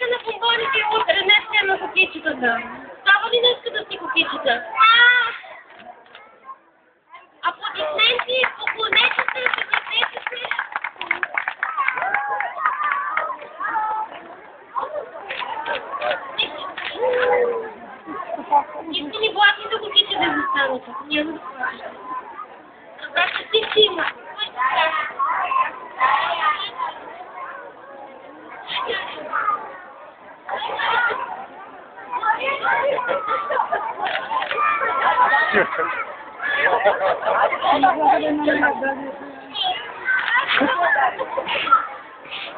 Днеска на бомбоните и утре, днеска на кукичетата. Става ли днеска да си кукичета? Аплодисменти, поклонете се, съгласете се. Искани блаки да кукиче да застанете. Няма да плаща. Така че всички има.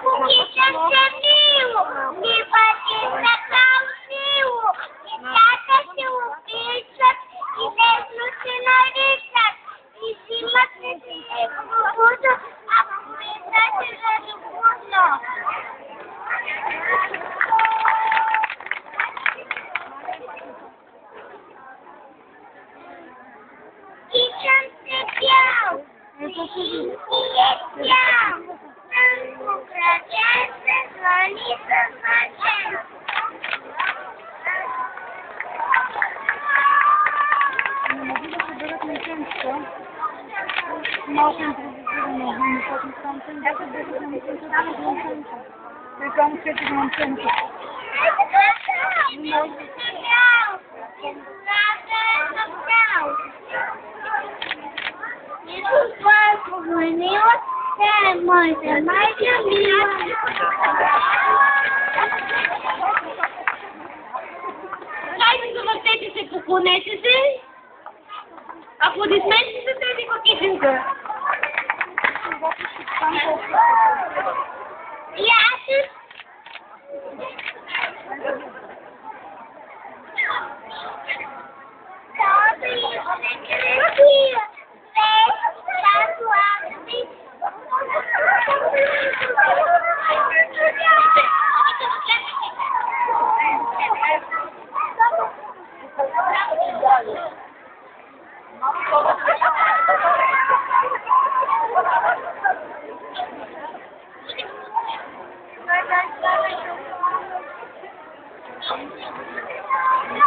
Кукича се мило, ни бъде така мило, и тята се обичат, и лесно се наричат, и взимат се любовно, ако мислят за любовно. Кичам се бял, и е бял, украден се звъни със значен. Не могу да съберат меченцата. Малко импровизирано, защото там съм 10 на меченцата. И там 4 на меченцата. Това е променила, тя е моята майка мила. Хайде, завъртете се, поклонете се. Аплодисменти за тези кукиченка. И аз Thank you.